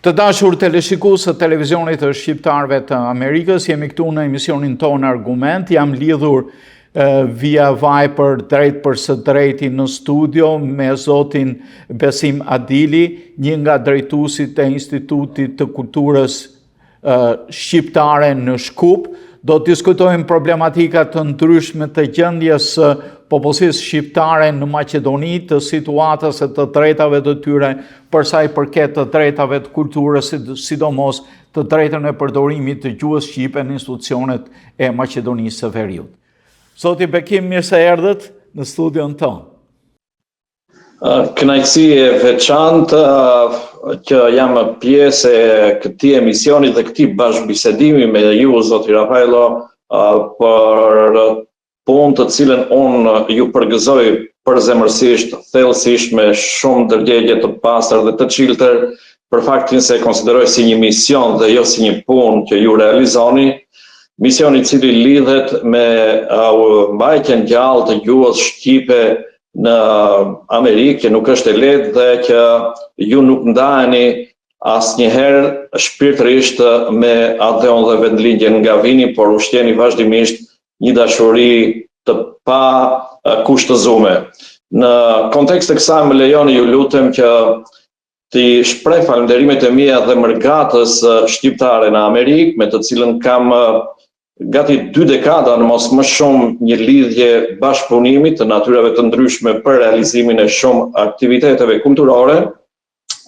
Të dashur teleshikues të televizionit të shqiptarëve të Amerikës, jemi këtu në emisionin tonë Argument. Jam lidhur via Viber drejt për së drejti në studio me zotin Besim Adili, një nga drejtuesit e Institutit të Kulturës Shqiptare në Shkup. Do të diskutojmë problematika të ndryshme të gjendjes së popullsisë shqiptare në Maqedoni, të situatës e të drejtave të tyre, për sa i përket të drejtave të kulturës, sidomos të drejtën e përdorimit të gjuhës shqipe në institucionet e Maqedonisë së Veriut. Zoti Bekim, mirë se erdhët në studion tonë. Kënaqësi e veçantë që jam pjesë e këtij emisioni dhe këtij bashkëbisedimi me ju, zoti Rafaelo, për punë të cilën unë ju përgëzoj përzemërsisht, thellësisht, me shumë ndërgjegjje të pastër dhe të çiltër, për faktin se e konsideroj si një mision dhe jo si një punë që ju realizoni, mision i cili lidhet me mbajtjen gjallë të gjuhës shqipe në Amerikë, që nuk është e lehtë dhe që ju nuk ndaheni asnjëherë shpirtërisht me ateon dhe vendlindjen nga vini, por ushtjeni vazhdimisht një dashuri të pa kushtëzuar. Në kontekst të kësaj më lejoni ju lutem që t'i shpreh falënderimet e mia dhe mërgatës shqiptare në Amerikë, me të cilën kam gati 2 dekada në mos më shumë një lidhje bashkëpunimi të natyrave të ndryshme për realizimin e shumë aktiviteteve kulturore,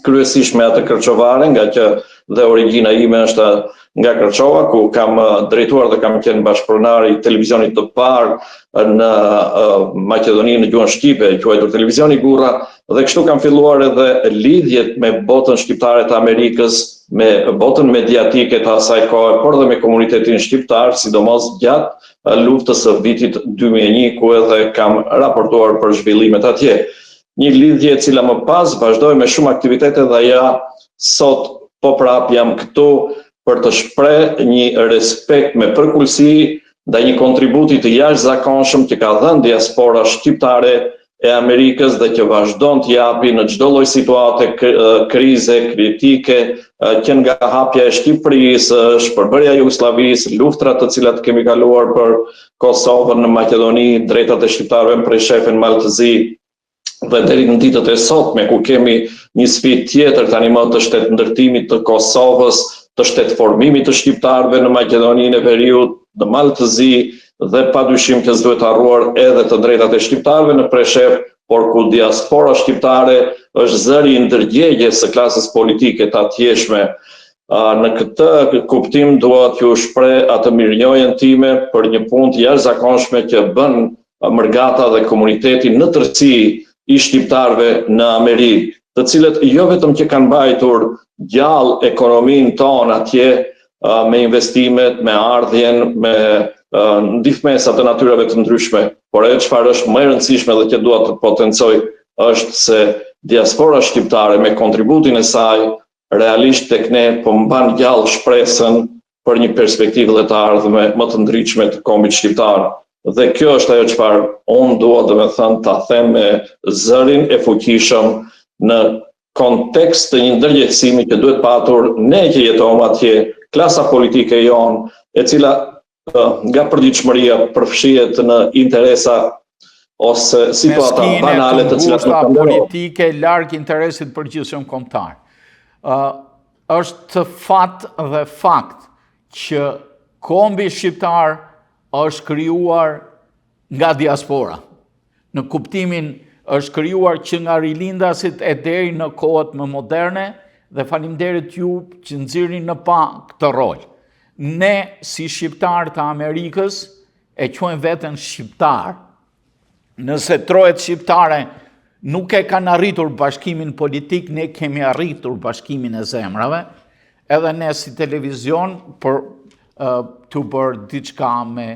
kryesisht me atë kërçovare, nga që dhe origjina ime është nga Kërçova, ku kam drejtuar dhe kam qenë bashkëpronar i televizionit të parë në Maqedoni në gjuhën shqipe, quajtur Televizioni Gurra, dhe kështu kam filluar edhe lidhjet me botën shqiptare të Amerikës, me botën mediatike të asaj kohe, por dhe me komunitetin shqiptar, sidomos gjatë luftës së vitit 2001, ku edhe kam raportuar për zhvillimet atje. Një lidhje e cila më pas vazhdoi me shumë aktivitete dhe ja sot po prap jam këtu për të shpreh një respekt me përkullsi ndaj një kontributi të jashtëzakonshëm që ka dhënë diaspora shqiptare e Amerikës dhe që vazhdon të japi në çdo lloj situate krize, kritike, që nga hapja e Shqipërisë, shpërbërja e Jugosllavisë, luftrat të cilat kemi kaluar për Kosovën në Maqedoni, drejtat e shqiptarëve prej shefin Maltëzi, dhe deri në ditët e sotme, ku kemi një sfidë tjetër tani më të shtetëndërtimit të Kosovës, të shtetëformimit të shqiptarëve në Maqedoninë e Veriut, në Maltëzi, dhe padyshim që s'duhet harruar edhe të drejtat e shqiptarëve në Preshев, por ku diaspora shqiptare është zëri i ndërgjegjjes së klasës politike të atjeshme. Në këtë kuptim dua t'ju shpreh atë mirënjohjen time për një punë të jashtëzakonshme që bën Mërgata dhe komuniteti në tërësi i shqiptarëve në Amerikë, të cilët jo vetëm që kanë mbajtur gjallë ekonominë tonë atje me investimet, me ardhjen, me ndihmesa të natyrave të ndryshme, por edhe çfarë është më e rëndësishme dhe që dua të potencoj është se diaspora shqiptare me kontributin e saj realisht tek ne po mban gjallë shpresën për një perspektivë dhe të ardhme më të ndritshme të kombit shqiptar. Dhe kjo është ajo çfarë unë dua domethënë ta them me zërin e fuqishëm në kontekst të një ndërgjegjësimi që duhet patur ne që jetojmë atje, klasa politike jonë, e cila nga përditshmëria përfshihet në interesa ose situata banale të cilat nuk kanë politike larg interesit përgjithshëm kombëtar. Është fat dhe fakt që kombi shqiptar është krijuar nga diaspora. Në kuptimin është krijuar që nga rilindasit e deri në kohët më moderne, dhe faleminderit ju që nxirrni në pa këtë rol. Ne, si shqiptar të Amerikës, e quajmë veten shqiptar. Nëse trojet shqiptare nuk e kanë arritur bashkimin politik, ne kemi arritur bashkimin e zemrave, edhe ne si televizion, për të bërë diçka me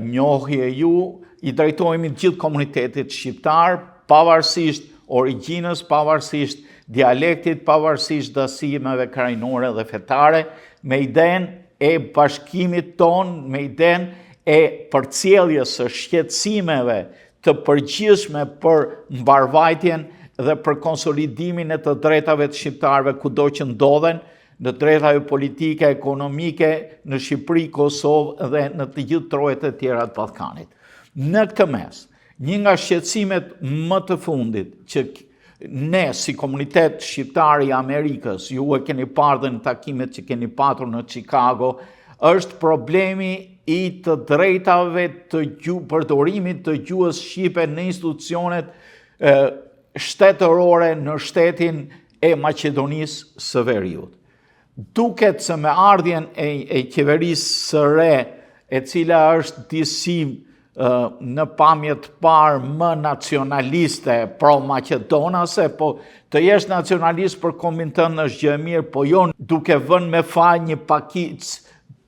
njohje ju, i drejtojmë gjithë komunitetit shqiptar, pavarësisht origjinës, pavarësisht dialektit, pavarësisht dasimeve krajnore dhe fetare, me idenë e bashkimit ton, me idenë e përcjelljes së shqetësimeve të përgjithshme për mbarvajtjen dhe për konsolidimin e të drejtave të shqiptarëve kudo që ndodhen, në drejtave politike, ekonomike, në Shqipëri, Kosovë dhe në të gjithë trojet e tjera të Ballkanit. Në këtë mes, një nga shqetësimet më të fundit që ne si komunitet shqiptar i Amerikës, ju e keni parë dhe në takimet që keni patur në Chicago, është problemi i të drejtave të përdorimit të gjuhës shqipe në institucionet shtetërore në shtetin e Maqedonisë së Veriut. Duket se me ardhjen e qeverisë së re, e cila është disi në pamje të parë më nacionaliste, pro-Maqedonase, po të jesh nacionalist për kombin tënd është gjë e mirë, po jo duke vënë me faj një pakicë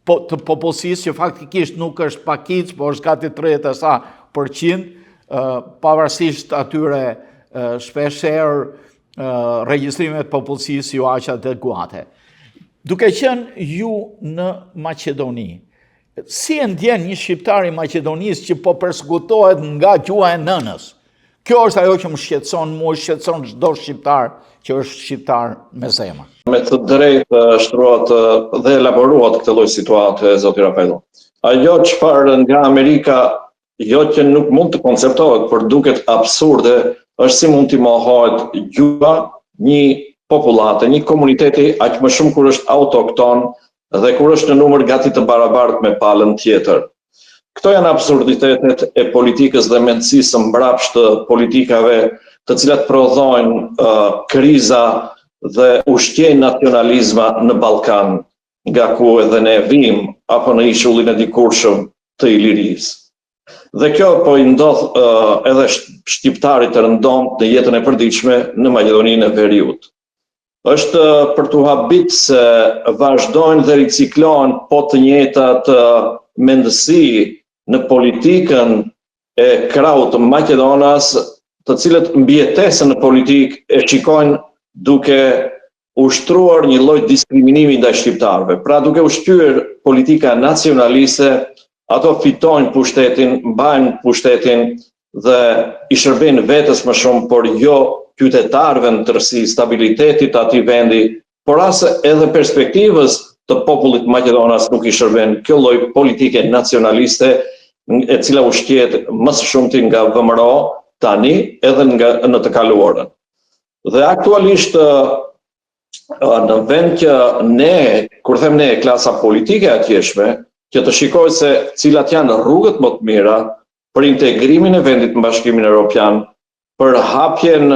të popullsisë që faktikisht nuk është pakicë, po është gati 30% pavarësisht atyre shpeshherë regjistrimet popullsisë ju aq adekuate. Duke qenë ju në Maqedoni, si e ndjen një shqiptar i Maqedonisë që po persekutohet nga gjuha e nënës? Kjo është ajo që më shqetëson mua, shqetëson çdo shqiptar që është shqiptar me zemër. Me të drejtë shtruat dhe elaboruat këtë lloj situate, zoti Rafaelo. Ajo çfarë nga Amerika, jo që nuk mund të konceptohet, por duket absurde, është si mund t'i mohohet gjuha një popullate, një komuniteti aq më shumë kur është autokton dhe kur është në numër gati të barabartë me palën tjetër. Këto janë absurditetet e politikës dhe mendësisë së mbrapsht të politikave të cilat prodhojnë kriza dhe ushqejnë nacionalizma në Ballkan, nga ku edhe ne vim apo në ishullin e dikurshëm të Ilirisë. Dhe kjo po i ndodh edhe shqiptarit të rëndomt në jetën e përditshme në Maqedoninë e Veriut. Është për t'u habit se vazhdojnë dhe riciklohen po të njëjtat mendësi në politikën e krahut të Maqedonas, të cilët mbijetesën në politikë e shikojnë duke ushtruar një lloj diskriminimi ndaj shqiptarëve. Pra duke ushqyer politika nacionaliste, ato fitojnë pushtetin, mbajnë pushtetin dhe i shërbejnë vetes më shumë, por jo qytetarëve në tërësi, stabilitetit atij vendi, por as edhe perspektivës të popullit Maqedonas nuk i shërben kjo lloj politike nacionaliste e cila ushqehet më së shumti nga VMRO tani edhe në të kaluarën. Dhe aktualisht në vend që ne, kur them ne, klasa politike atjeshme, që të shikojë se cilat janë rrugët më të mira për integrimin e vendit në Bashkimin Evropian, për hapjen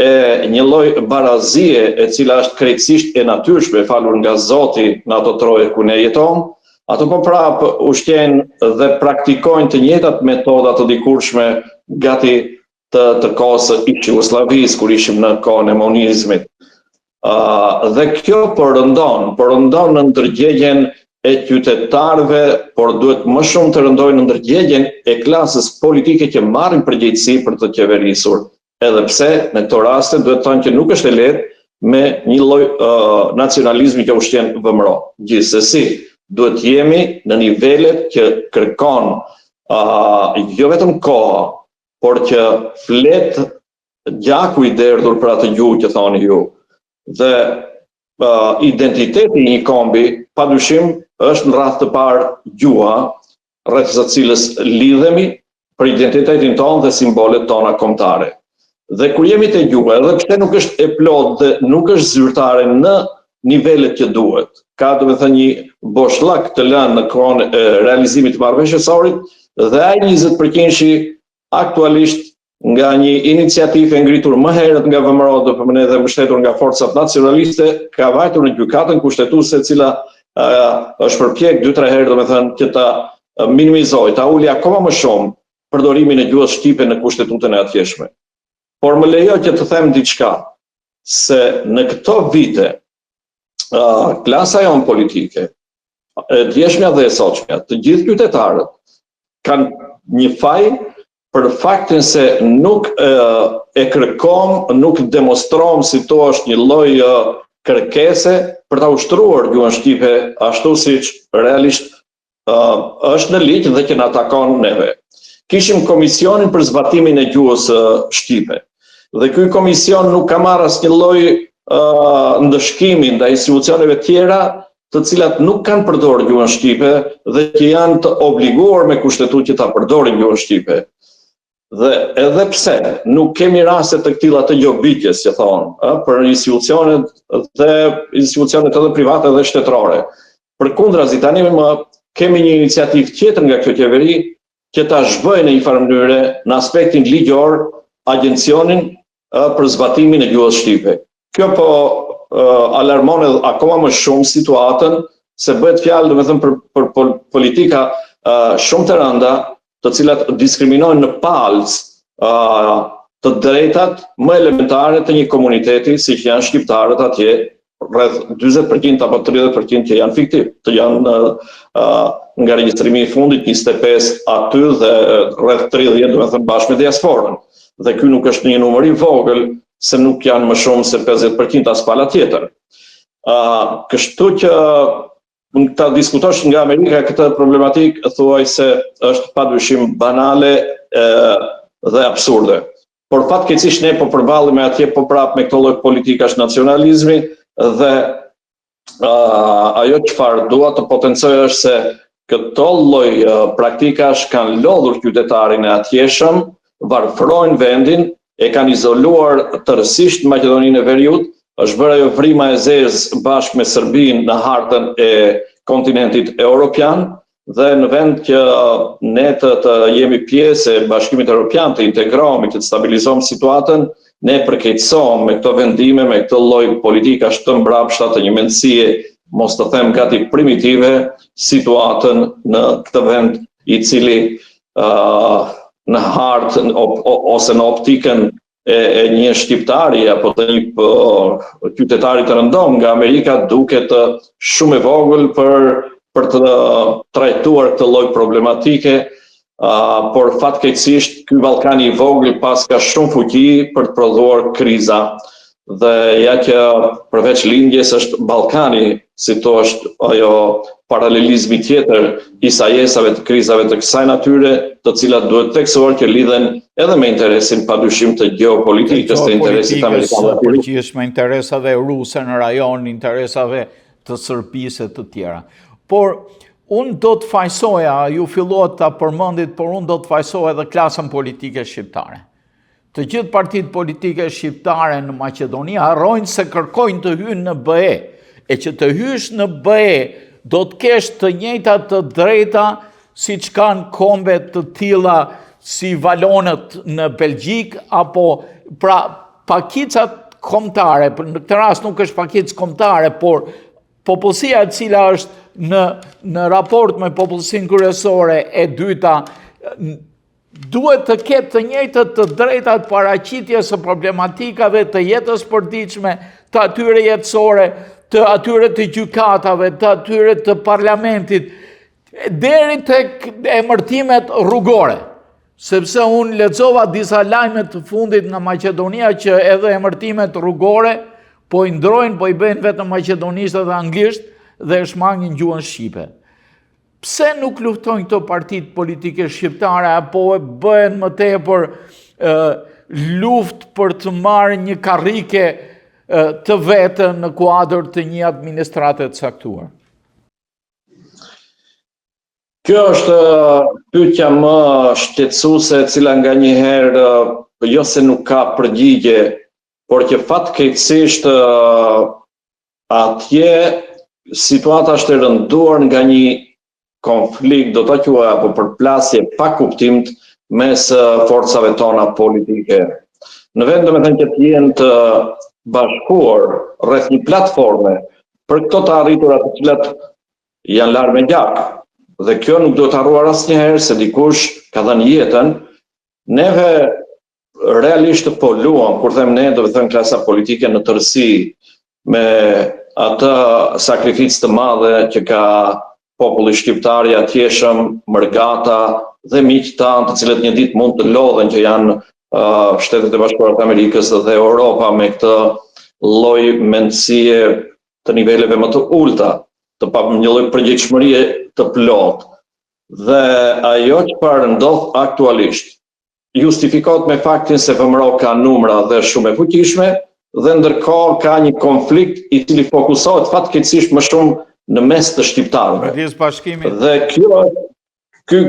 e një lloj barazie e cila është krejtësisht e natyrshme, falur nga Zoti në ato troje ku ne jetojmë, ato po prap ushqejnë dhe praktikojnë të njëjtat metoda të dikurshme gati të kohës së Jugosllavisë, kur ishim në kohën e monizmit. Dhe kjo rëndon në ndërgjegjen e qytetarëve, por duhet më shumë të rëndojnë në ndërgjegjen e klasës politike që marrin përgjegjësi për të qeverisur. Edhe pse në këto raste duhet të thonë që nuk është e lehtë me një lloj nacionalizmi që ushqen VMRO. Gjithsesi, duhet jemi në nivelet që kërkon jo vetëm koha, por që flet gjaku i derdhur për atë gjuhë që thoni ju. Dhe identiteti i një kombi, padyshim, është në radhë të parë gjuha, rreth së cilës lidhemi për identitetin tonë dhe simbolet tona kombëtare. Dhe kur jemi te gjuha, edhe pse nuk është e plotë dhe nuk është zyrtare në nivelet që duhet, ka domethënë një boshllak të lënë në kohën e realizimit të marrëveshjes së Ohrit, dhe ai 20% aktualisht nga një iniciativë e ngritur më herët nga VMRO dhe mbështetur nga forcat nacionaliste, ka vajtur në gjykatën kushtetuese, e cila është përpjek 2-3 herë domethënë që ta minimizojë, ta ulë akoma më shumë përdorimin e gjuhës shqipe në kushtetutën e atjeshme. Por më lejo që të them diçka, se në këto vite klasa jonë politike, djeshmja dhe e sotshmja, të gjithë qytetarët kanë një faj për faktin se nuk e kërkom, nuk demonstrom si to është një lloj kërkese për ta ushtruar gjuhën shqipe ashtu siç realisht është në ligj dhe që na takon neve. Kishim komisionin për zbatimin e gjuhës shqipe. Dhe ky komision nuk ka marrë asnjë lloj ndëshkimi ndaj institucioneve tjera të cilat nuk kanë përdorur gjuhën shqipe dhe që janë të obliguar me kushtetutë që ta përdorin gjuhën shqipe. Dhe edhe pse nuk kemi raste të tilla të gjobitjes, që thonë, për institucionet edhe private dhe shtetërore. Përkundrazi, tani kemi një iniciativë tjetër nga kjo qeveri që ta zhvojë në një farë mënyrë në aspektin ligjor agjencionin për zbatimin e gjuhës shqipe. Kjo po alarmon edhe akoma më shumë situatën, se bëhet fjalë domethënë për politika shumë të rënda, të cilat diskriminojnë në palc të drejtat më elementare të një komuniteti, si që janë shqiptarët atje, rreth 40% apo 30% që janë fiktiv, të janë nga regjistrimi i fundit 25 aty dhe rreth 30 domethënë bashkë me diasporën. Dhe ky nuk është një numër i vogël, se nuk janë më shumë se 50% as pala tjetër. Kështu që mund ta diskutosh nga Amerika këtë problematikë, thuaj se është padyshim banale dhe absurde. Por fatkeqësisht ne po përballemi atje po prapë me këto lloj politikash nacionalizmi dhe ajo çfarë dua të potencoj është se këto lloj praktikash kanë lodhur qytetarin e atjeshëm, varfërojnë vendin, e kanë izoluar tërësisht Maqedoninë e Veriut, është bërë ajo vrima e zezë bashkë me Serbinë në hartën e kontinentit europian, dhe në vend që ne të jemi pjesë e Bashkimit Evropian, të integrohemi, të stabilizojmë situatën, ne përkeqësohemi me këto vendime, me këtë lloj politikash të mbrapshta të një mendësie, mos të them gati primitive, situatën në këtë vend i cili në hartë ose në optikën e një shqiptari apo të një qytetari të rëndom nga Amerika duket shumë e vogël për të trajtuar këtë lloj problematike, por fatkeqësisht ky Ballkani i vogël pas ka shumë fuqi për të prodhuar kriza. Dhe ja që përveç lindjes është Ballkani, si to është ajo paralelizmi tjetër i sajesave të krizave të kësaj natyre, të cilat duhet theksuar që lidhen edhe me interesin padyshim të geopolitikës, të interesit amerikan. Përgjithshme interesave ruse në rajon, interesave të Serbisë e të tjera. Por unë do të fajsoja, ju filluat ta përmendit, por unë do të fajsoja edhe klasën politike shqiptare. Të gjithë partitë politike shqiptare në Maqedoni harrojnë se kërkojnë të hyjnë në BE, e që të hysh në BE do të kesh të njëjtat të drejta siç kanë kombe të tilla si valonët në Belgjik, apo pra pakicat kombëtare, në këtë rast nuk është pakicë kombëtare, por popullsia e cila është në raport me popullsinë kryesore e dyta, duhet të ketë të njëjtat të drejtat paraqitjes së problematikave të jetës përditshme, të atyre jetësore, të atyre të gjykatave, të atyre të parlamentit, deri tek emërtimet rrugore. Sepse unë lexova disa lajme të fundit në Maqedonia që edhe emërtimet rrugore po i ndrojnë, po i bëjnë vetëm maqedonisht dhe anglisht dhe shmangin gjuhën shqipe. Pse nuk luftojnë këto partitë politike shqiptare, apo e bëhen më tepër luftë për të marrë një karrike të vetën në kuadër të një administrate të caktuar? Kjo është pyetja më shqetësuese, e cila nganjëherë jo se nuk ka përgjigje, por që fatkeqësisht atje situata është e rënduar nga një konflikt, do ta quaj, apo përplasje pa kuptim mes forcave tona politike. Në vend domethënë që të jenë të bashkuar rreth një platforme për këto të arritura të cilat janë larë me gjak. Dhe kjo nuk do të harruar asnjëherë se dikush ka dhënë jetën. Neve realisht po luam, kur them ne, do të thënë klasa politike në tërësi, me atë sakrificë të madhe që ka populli shqiptar i atjeshëm, mërgata dhe miqtë tanë, të cilët një ditë mund të lodhen, që janë Shtetet e Bashkuara të Amerikës dhe Europa, me këtë lloj mendësie të niveleve më të ulta, të pa një lloj përgjegjëshmërie të plot. Dhe ajo çfarë ndodh aktualisht justifikohet me faktin se VMRO ka numra dhe shumë e fuqishme, dhe ndërkohë ka një konflikt i cili fokusohet fatkeqësisht më shumë në mes të shqiptarëve. Dhe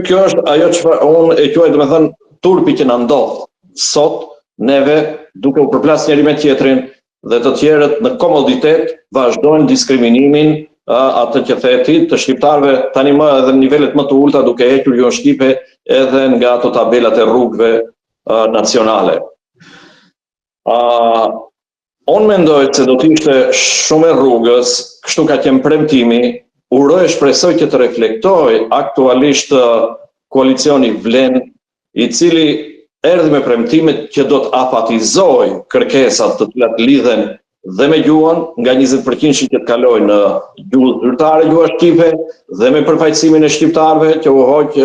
kjo është ajo çfarë unë e quaj, domethënë, turpi që na ndodh sot neve, duke u përplas njëri me tjetrin, dhe të tjerët në komoditet vazhdojnë diskriminimin atë që theti të shqiptarëve tani më edhe në nivelet më të ulta, duke hequr jo shqipe edhe nga ato tabelat e rrugëve nacionale. Unë mendoj se do t'ishte shumë e rrugës, kështu ka qenë premtimi, uroj e shpresoj që të reflektoj aktualisht koalicioni Vlen, i cili erdhi me premtimet që do të afatizoj kërkesat të cilat lidhen dhe me gjuhën, nga 20% që të kaloj në gjuhë zyrtare, gjuha shqipe, dhe me përfaqësimin e shqiptarëve, që u hoq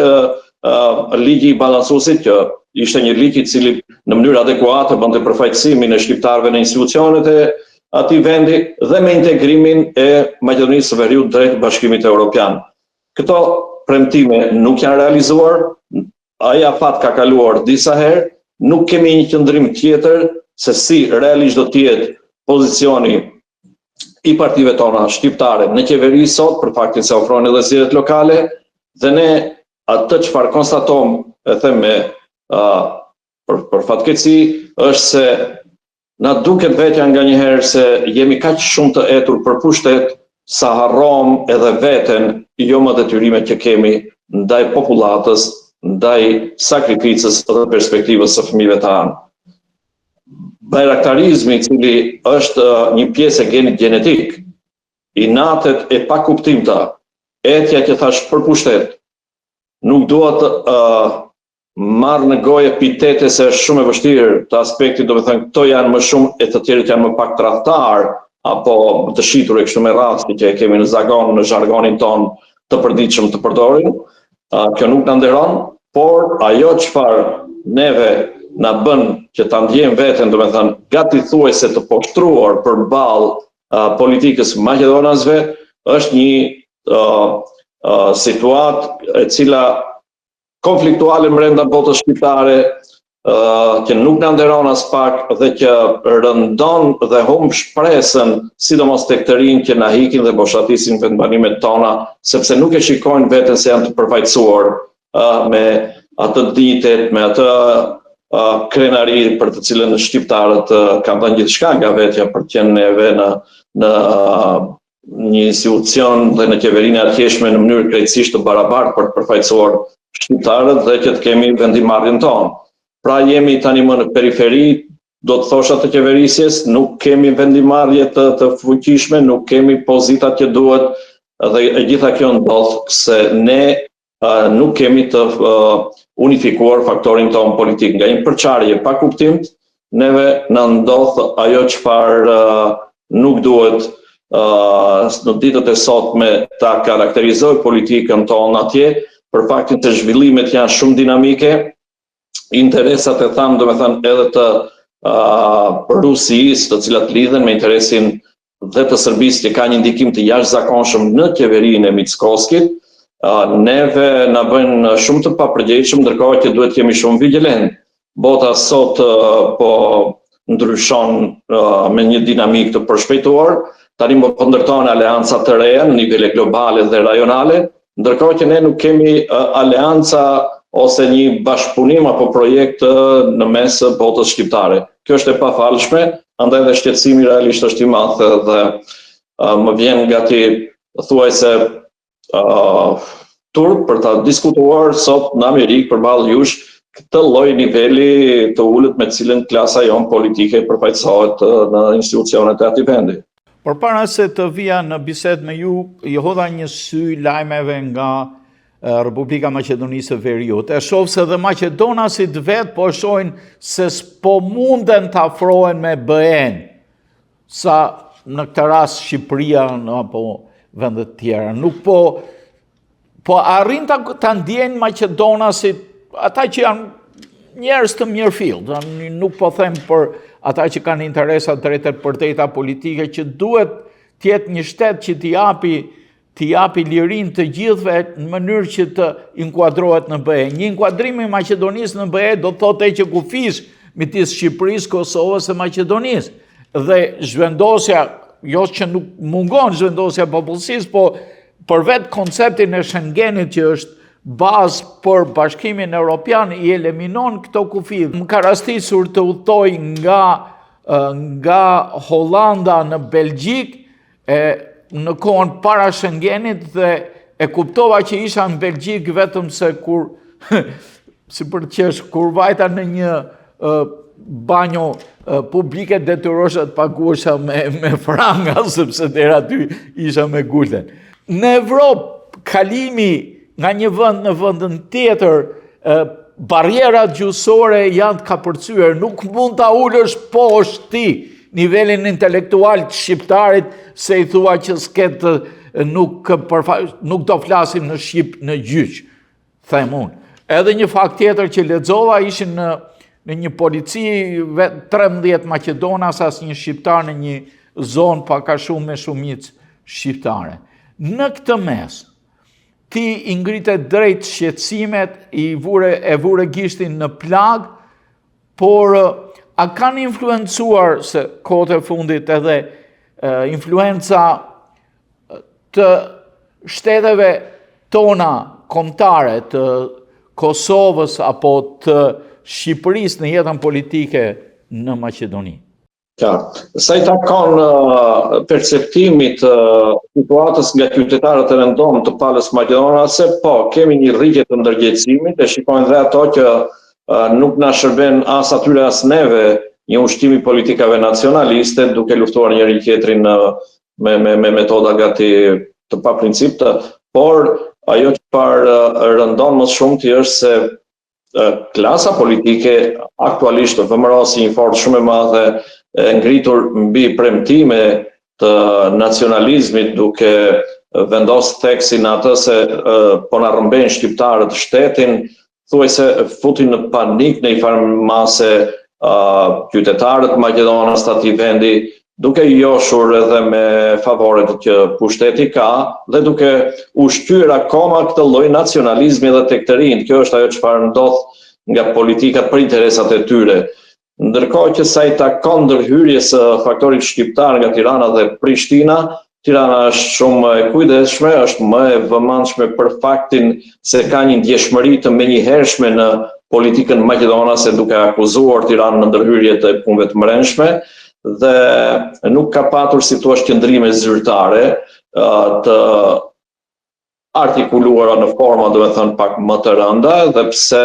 ligji i balansuesit, që ishte një ligj i cili në mënyrë adekuate bënte përfaqësimin e shqiptarëve në institucionet e atij vendi dhe me integrimin e Maqedonisë së Veriut drejt Bashkimit Evropian. Këto premtime nuk janë realizuar, ai afat ka kaluar disa herë, nuk kemi një qëndrim tjetër se si realisht do të jetë pozicioni i partive tona shqiptare në qeveri sot, për faktin se ofrojnë edhe zgjedhjet lokale, dhe ne atë çfarë konstatojmë, e them me për fatkeqësi, është se na duket vetja nganjëherë se jemi kaq shumë të etur për pushtet sa harrom edhe veten, jo më detyrimet që kemi ndaj popullatës, ndaj sakrificës dhe perspektivës së fëmijëve tanë. Bajraktarizmi, i cili është një pjesë e genit gjenetik, inatet e pakuptimta, etja që thash për pushtet, nuk duhet marrë në gojë epitete se është shumë e vështirë të aspektit, do me thënë, këto janë më shumë e të tjerët janë më pak tradhtar, apo të shitur e kështu me rasti që e kemi në zagon, në zhargonin ton të përditshëm të përdorim. Kjo nuk na nderon, por ajo çfarë neve na bën që ta ndjejmë veten, do me thënë, gati thuajse të poshtruar përballë politikës maqedonasve, është një situatë e cila konfliktuale brenda botës shqiptare, që nuk na nderon as pak dhe që rëndon dhe humb shpresën, sidomos tek të rinj që na hikin dhe boshatisin vendbanimet tona, sepse nuk e shikojnë veten se janë të përfaqësuar me atë dinjitet, me atë krenari për të cilën shqiptarët kanë dhënë gjithçka nga vetja për të qenë neve në një institucion dhe në qeverinë e artjeshme në mënyrë krejtësisht të barabartë për të përfaqësuar shqiptarët dhe që të kemi vendimarrjen tonë. Pra jemi tani më në periferi, do të thosha të qeverisjes, nuk kemi vendimarrje të fuqishme, nuk kemi pozitat që duhet, dhe e gjitha kjo ndodh se ne nuk kemi të unifikuar faktorin tonë politik. Nga një përçarje pa kuptim, neve na ndodh ajo çfarë nuk duhet në ditët e sotme ta karakterizoj politikën tonë atje, për faktin se zhvillimet janë shumë dinamike, interesat e thamë, do me thënë, edhe të Rusisë, të cilat lidhen me interesin dhe të Serbisë, që ka një ndikim të jashtëzakonshëm në qeverinë e Mickoskit, neve na bëjnë shumë të papërgjegjshëm, ndërkohë që duhet jemi shumë vigjilent. Bota sot po ndryshon me një dinamik të përshpejtuar, tani po ndërtohen aleanca të reja në nivele globale dhe rajonale, ndërkohë që ne nuk kemi aleanca ose një bashkëpunim apo projekt në mes botës shqiptare. Kjo është e pafalshme, andaj dhe shqetësimi realisht është i madh dhe më vjen gati thuajse turp për ta diskutuar sot në Amerikë përballë jush këtë lloj niveli të ulët me cilën klasa jon politike përfaqësohet në institucionet e atij vendi. Por para se të vija në bisedë me ju, i hodha një sy lajmeve nga Republika Maqedonisë së Veriut. E shoh se dhe maqedonasit vetë po shohin se s'po munden të afrohen me BE-n, sa në këtë rast Shqipëria apo vendet tjera. Nuk po arrin ta ndjejnë maqedonasit, ata që janë njerëz të mirëfill, nuk po them për ata që kanë interesa drejtë përtejta politike, që duhet të jetë një shtet që t'i t'i japi lirin të gjithve në mënyrë që të inkuadrohet në BE. Një inkuadrim i Maqedonisë në BE do të thotë që kufish midis Shqipërisë, Kosovës e Maqedonisë. Dhe zhvendosja, jo që nuk mungon zhvendosja popullsisë, po për vetë konceptin e Schengenit që është bazë për bashkimin evropian i eliminon këto kufi. Më ka rastisur të udhtoj nga Hollanda në Belgjik, në kohën para Schengenit dhe e kuptova që isha në Belgjik vetëm se kur, si për qesh, kur vajta në një banjo publike detyrosha të paguasha me franga, sepse deri aty isha me gulden. Në Evropë, kalimi nga një vend në vendin tjetër, barrierat gjuhësore janë të kapërcyer, nuk mund ta ulësh poshtë ti nivelin intelektual të shqiptarit se i thua që s'ket nuk do flasim në Shqip në gjyq, them unë. Edhe një fakt tjetër që lexova ishin në një polici 13 Maqedonas, asnjë shqiptar në një zonë pak a shumë me shumicë shqiptare. Në këtë mes, ti i ngrite drejt shqetësimet, e vure gishtin në plag, por a kanë influencuar se kohët e fundit edhe influenca të shteteve tona kombëtare, të Kosovës apo të Shqipërisë në jetën politike në Maqedoni? Sa i takon perceptimit situatës nga qytetarët e rëndom të palës maqedonase, po, kemi një rritje të ndërgjegjësimit, e shikojnë dhe ato që nuk na shërben as atyre as neve një ushqimi politikave nacionaliste, duke luftuar njëri tjetrin me metoda gati të pa principta, por ajo që rëndon më shumë të është se klasa politike aktualisht vëmërosi një forcë shumë e madhe ngritur mbi premtime të nacionalizmit, duke vendos theksin atë se po na rrëmbejnë shqiptarët shtetin, thuajse futin në panik në një farë mase qytetarët Maqedonas të atij vendi, duke joshur edhe me favoret që pushteti ka dhe duke ushqyer akoma këtë lloj nacionalizmi dhe tek të rinjt. Kjo është ajo çfarë ndodh nga politikat për interesat e tyre. Ndërkohë që sa i takon ndërhyrjes së faktorit shqiptar nga Tirana dhe Prishtina, Tirana është shumë e kujdesshme, është më e vëmendshme për faktin se ka një ndjeshmëri të menjëhershme në politikën maqedonase, duke akuzuar Tiranën në ndërhyrje të punëve të brendshme dhe nuk ka patur si thua qëndrime zyrtare të artikuluara në forma, domethënë pak më të rënda, dhe pse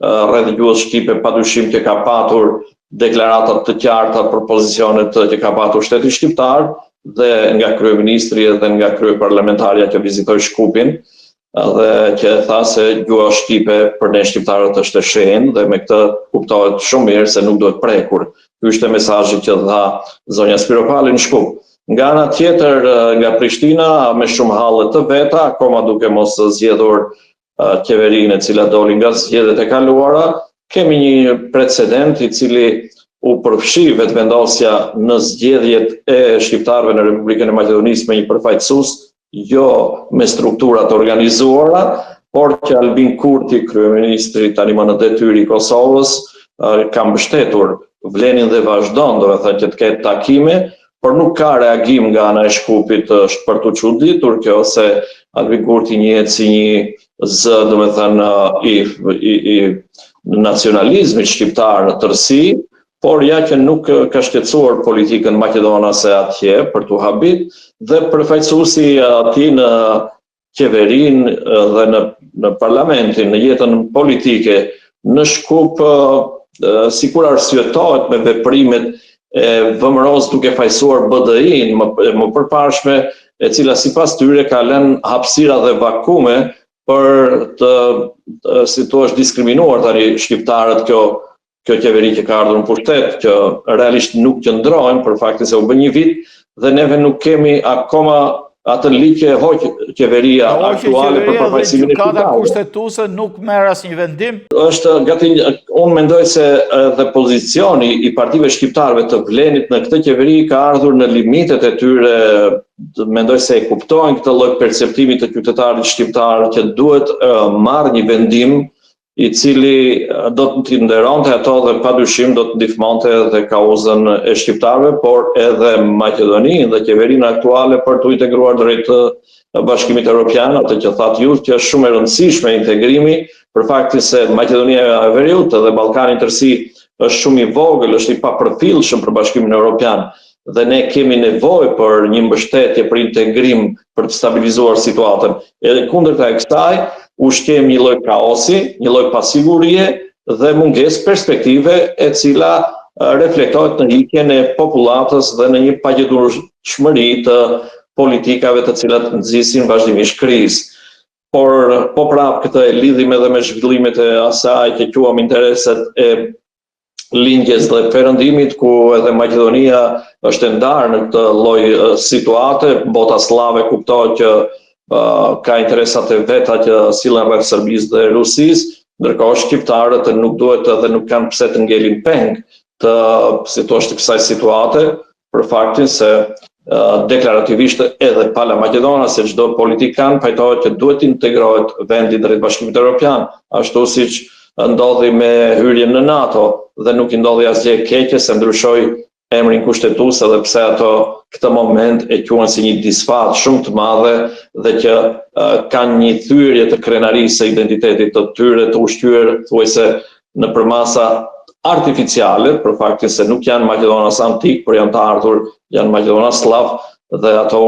rreth gjuhës shqipe padyshim që ka patur deklaratat të qarta për pozicionet që ka patur shteti shqiptar dhe nga kryeministri dhe nga kryeparlamentarja që vizitoi Shkupin dhe që tha se gjuha shqipe për ne shqiptarët është e shenjtë dhe me këtë kuptohet shumë mirë se nuk duhet prekur. Ky ishte mesazhi që dha zonja Spiropali në Shkup. Nga ana tjetër, nga Prishtina, me shumë halle të veta, akoma duke mos zgjedhur qeverinë e cila doli nga zgjedhjet e kaluara, kemi një precedent i cili u përfshi vetëvendosja në zgjedhjet e shqiptarëve në Republikën e Maqedonisë me një përfaqësues, jo me struktura të organizuara, por që Albin Kurti, kryeministri tani më në detyrë i Kosovës, ka mbështetur vlenin dhe vazhdon, domethënë që të ketë takime, por nuk ka reagim nga ana e Shkupit. Është për të çuditur kjo se Albin Kurti njihet si një zë, domethënë i nacionalizmit shqiptar në tërësi, por ja që nuk ka shqetësuar politikën maqedonase atje për t'u habit, dhe përfaqësuesi atij në qeverinë dhe në parlamentin, në jetën politike në Shkup, sikur arsyetohet me veprimet e vëmëros duke fajsuar BDI-n më përparshme, e cila sipas tyre ka lënë hapësira dhe vakume për të si thua diskriminuar tani shqiptarët kjo qeveri që ka ardhur në pushtet, që realisht nuk qëndrojnë për faktin se u bë një vit dhe neve nuk kemi akoma atë liqe hoq qeveria aktuale për përfaqësimin e gjykata shqiptarëve. kushtetuese nuk merr asnjë vendim. Është gati, unë mendoj se edhe pozicioni i partive shqiptarëve të vlenit në këtë qeveri ka ardhur në limitet e tyre. Mendoj se e kuptojnë këtë lloj perceptimi të qytetarit shqiptar që duhet marrë një vendim i cili do të nderonte ato dhe padyshim do të ndihmonte edhe kauzën e shqiptarëve, por edhe Maqedoninë dhe qeverinë aktuale për të integruar drejt Bashkimit Evropian, atë që thatë ju që është shumë e rëndësishme integrimi, për faktin se Maqedonia e Veriut dhe Ballkani në tërësi është shumë i vogël, është i papërfillshëm për Bashkimin Evropian dhe ne kemi nevojë për një mbështetje për integrim për të stabilizuar situatën. Edhe kundërta e kësaj ushqem një lloj kaosi, një lloj pasigurie dhe mungesë perspektive e cila reflektohet në ikjen e popullatës dhe në një pagjedurshmëri të politikave të cilat nxisin vazhdimisht krizë. Por po prap këtë e lidhim edhe me zhvillimet e asaj që quam intereset e lindjes dhe perëndimit, ku edhe Maqedonia është e ndarë në këtë lloj situate. Bota slave kuptohet që ka interesat e veta që sillen rreth Serbisë dhe Rusisë, ndërkohë shqiptarët nuk duhet edhe nuk kanë pse të ngelin peng të situosh të kësaj situate, për faktin se deklarativisht edhe pala Maqedona se çdo politikan pajtohet që duhet integrohet vendi drejt Bashkimit Evropian, ashtu siç ndodhi me hyrjen në NATO dhe nuk i ndodhi asgjë e keqe se ndryshoi emrin kushtetues, edhe pse ato këtë moment e quajnë si një disfat shumë të madhe dhe që kanë një thyrje të krenarisë së identitetit të tyre të ushqyer thuajse në përmasa artificiale, për faktin se nuk janë Maqedonas antik, por janë të ardhur, janë Maqedonas slav dhe ato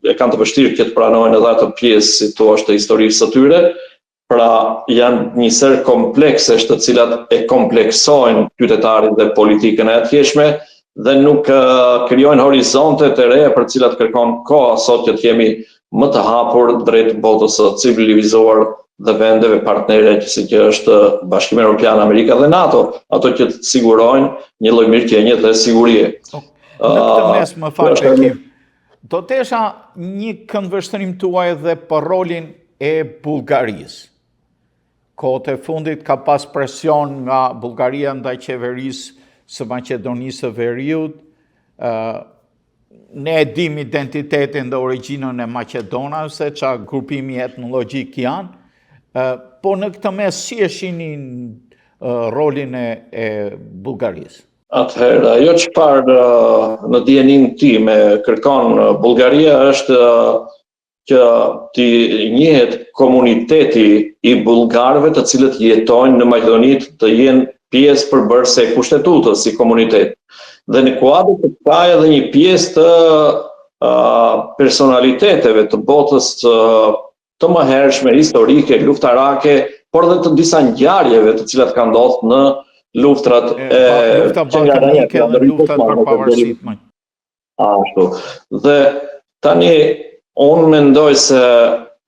e kanë të vështirë që të pranojnë edhe ato pjesë si thua të historisë së tyre. Pra janë një ser kompleksesh të cilat e kompleksojnë qytetarin dhe politikën e atjeshme dhe nuk krijojnë horizonte të reja për cilat kërkon koha sot që të jemi më të hapur drejt botës së civilizuar dhe vendeve partnere si që është Bashkimi Evropian, Amerika dhe NATO, ato që të sigurojnë një lloj mirëqenie dhe sigurie. Në këtë mes më fal Bekim, do të isha një këndvështrim tuaj dhe për rolin e Bullgarisë. Kohët e fundit ka pas presion nga Bullgaria ndaj qeverisë së Maqedonisë së Veriut. Ne e dim identitetin dhe origjinën e Maqedonasve, ça grupimi etnologjik janë, po në këtë mes si e shihnin rolin e Bullgarisë? Atëherë, ajo çfarë në dijenin time kërkon Bullgaria është që të njihet komuniteti i bullgarëve të cilët jetojnë në Maqedoni të jenë pjesë përbërëse e kushtetutës si komunitet. Dhe në kuadër të kësaj edhe një pjesë të personaliteteve të botës të mëhershme, historike, luftarake, por dhe të disa ngjarjeve të cilat kanë ndodhur në luftrat lufta ballkanike dhe luftat për pavarësitë. Ashtu. Dhe tani unë mendoj se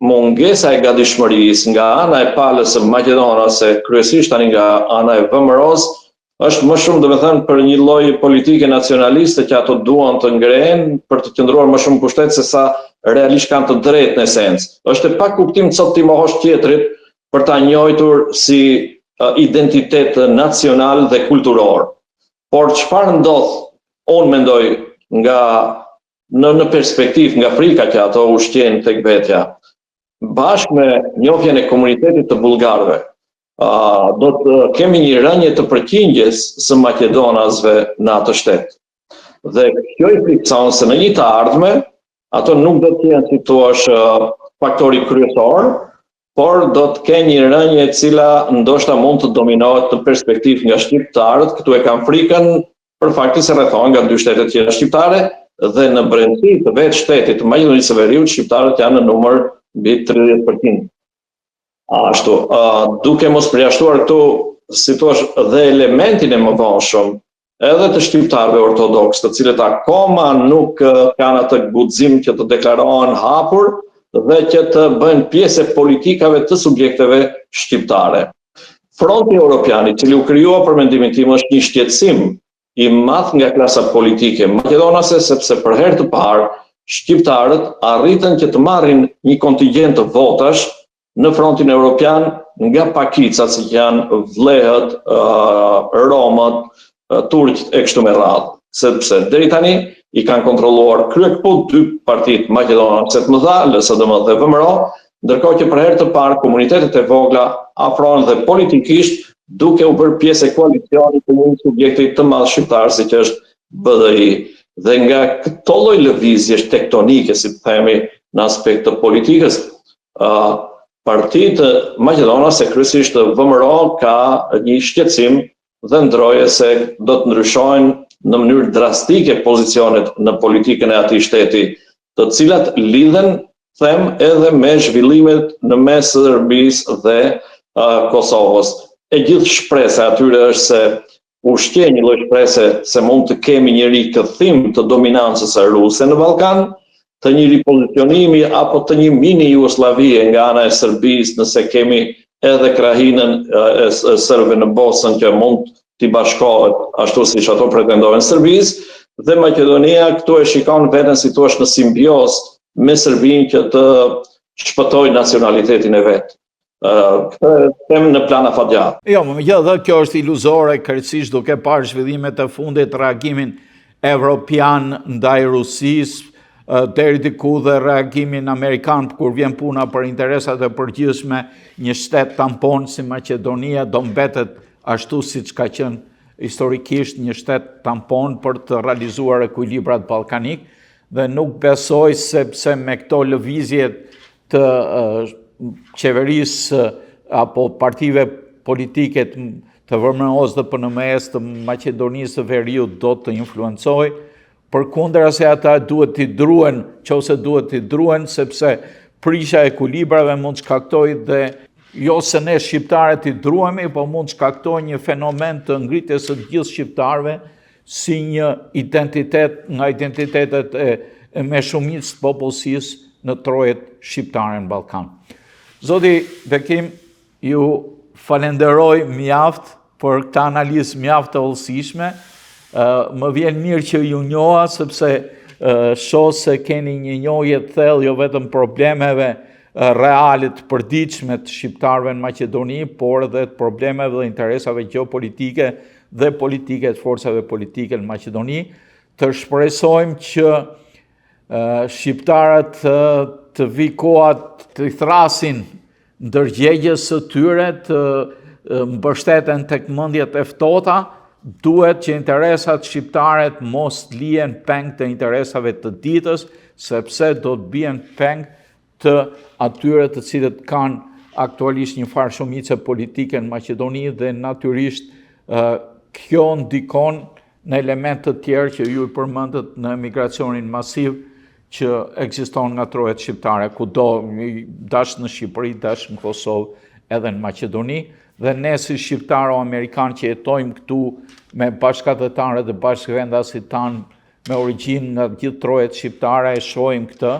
mungesa e gatishmërisë nga ana e palës së Maqedonase, kryesisht tani nga ana e VMRO-s, është më shumë domethënë për një lloj politike nacionaliste që ato duan të ngrenë për të qëndruar më shumë pushtet se sa realisht kanë të drejtë në esencë. Është e pa kuptim sot ti mohosh tjetrit për ta njohur si identitet nacional dhe kulturor. Por çfarë ndodh, unë mendoj nga në perspektivë nga frika që ato ushqejnë tek vetja, bashkë me njohjen e komunitetit të bullgarëve, do të kemi një rënje të përqindjes së maqedonasve në atë shtet. Dhe kjo i frikson se në një të ardhme, ato nuk do të jenë si thua faktori kryesor, por do të kenë një rënje e cila ndoshta mund të dominohet në perspektivë nga shqiptarët, këtu e kanë frikën për faktin se rrethohen nga dy shtetet tjera shqiptare dhe në brendësi të vetë shtetit të Maqedonisë së Veriut, shqiptarët janë në numër mbi 30%. Ashtu, duke mos përjashtuar këtu, si thua, dhe elementin e mëvonshëm edhe të shqiptarëve ortodoks, të cilët akoma nuk kanë atë guxim që të deklarohen hapur dhe që të bëjnë pjesë e politikave të subjekteve shqiptare. Fronti Evropian, i cili u krijua për mendimin tim, është një shqetësim i madh nga klasa politike maqedonase, sepse për herë të parë shqiptarët arritën që të marrin një kontingjent të votash në frontin evropian nga pakicat si që janë vlehët, romët, turqët e kështu me radhë. Sepse deri tani i kanë kontrolluar kryekëpull dy partitë maqedonase të mëdha, LSDM dhe VMRO, ndërkohë që për herë të parë komunitetet e vogla afrohen dhe politikisht duke u bërë pjesë e koalicionit të një subjekti të madh shqiptar si që është BDI. Dhe nga këto lloj lëvizjesh tektonike, si të themi, në aspekt të politikës, partitë maqedonase, kryesisht VMRO, ka një shqetësim dhe ndroje se do të ndryshojnë në mënyrë drastike pozicionet në politikën e atij shteti, të cilat lidhen, them, edhe me zhvillimet në mes Serbisë dhe Kosovës. E gjithë shpresa atyre është se ushqej një lloj shprese se mund të kemi një rikëthim të dominancës së ruse në Ballkan, të një ripozicionimi apo të një mini Jugosllavie nga ana e Serbisë, nëse kemi edhe krahinën e serbëve në Bosnjë që mund t'i bashkohet ashtu siç ato pretendojnë Serbisë, dhe Maqedonia këtu e shikon veten si thua në simbiozë me Serbinë që të shpëtojë nacionalitetin e vet. Këtë them në plan afatgjatë. Jo, megjithatë kjo është iluzore, krejtësisht duke parë zhvillimet e fundit, reagimin evropian ndaj Rusisë, deri diku dhe reagimin amerikan kur vjen puna për interesat e përgjithshme, një shtet tampon si Maqedonia do mbetet ashtu siç ka qenë historikisht një shtet tampon për të realizuar ekuilibrat ballkanik, dhe nuk besoj sepse me këto lëvizje të qeverisë apo partive politike të VMRO-s dhe PNM-s të Maqedonisë së Veriut do të influencoj. Përkundër se ata duhet t'i druen, nëse duhet t'i druen, sepse prisha e ekuilibrave mund shkaktoj dhe jo se ne shqiptarët t'i druemi, po mund shkaktoj një fenomen të ngritjes së gjithë shqiptarëve si një identitet nga identitetet e meshumicës së popullsisë në trojet shqiptare në Ballkan. Zoti Bekim, ju falenderoj mjaft për këtë analizë mjaft të hollësishme. Më vjen mirë që ju njoha, sepse shoh se keni një njohje të thellë jo vetëm problemeve reale të përditshme të shqiptarëve në Maqedoni, por edhe të problemeve dhe interesave gjeopolitike dhe politike të forcave politike në Maqedoni. Të shpresojmë që shqiptarët të vi koha të thrasin ndërgjegjes së tyre, të mbështeten tek mendjet e ftohta. Duhet që interesat shqiptare mos lihen peng të interesave të ditës, sepse do të bien peng të atyre të cilët kanë aktualisht një farë shumicë politike në Maqedoni dhe natyrisht kjo ndikon në elemente të tjerë që ju i përmendët në emigracionin masiv që ekziston nga trojet shqiptare, kudo, dash në Shqipëri, dash në Kosovë, edhe në Maqedoni. Dhe ne si shqiptaro-amerikan që jetojmë këtu me bashkëtatarët dhe bashkëvendasit tanë me origjinë nga gjithë trojet shqiptare, e shohim këtë,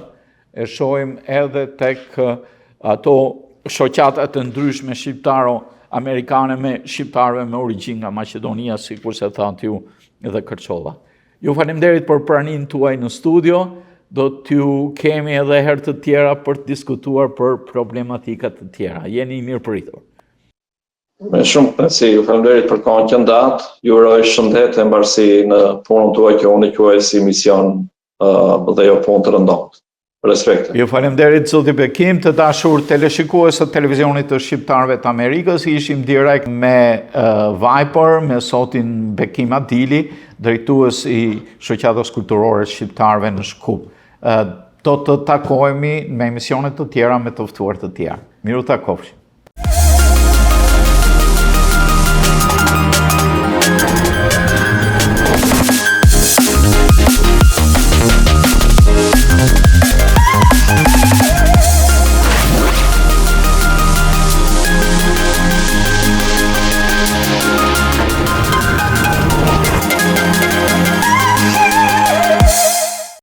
e shohim edhe tek ato shoqata të ndryshme shqiptaro-amerikane me shqiptarëve me origjinë nga Maqedonia, sikur se thatë ju dhe Kërçova. Ju faleminderit për praninë tuaj në studio, do t'ju kemi edhe herë të tjera për të diskutuar për problematikat të tjera. Jeni mirë pritur. Me shumë kënaqësi, ju faleminderit për kohën që ndat. Ju uroj shëndet e mbarësi në punën tuaj që unë quaj si mision dhe jo punë të rëndomtë. Respekt. Ju faleminderit zoti Bekim, të dashur teleshikues të televizionit të shqiptarëve të Amerikës. Ishim direkt me Viper, me zotin Bekim Adili, drejtues i shoqatës kulturore shqiptarëve në Shkup. Do të takohemi me emisione të tjera me të ftuar të tjerë. Miru takofshim.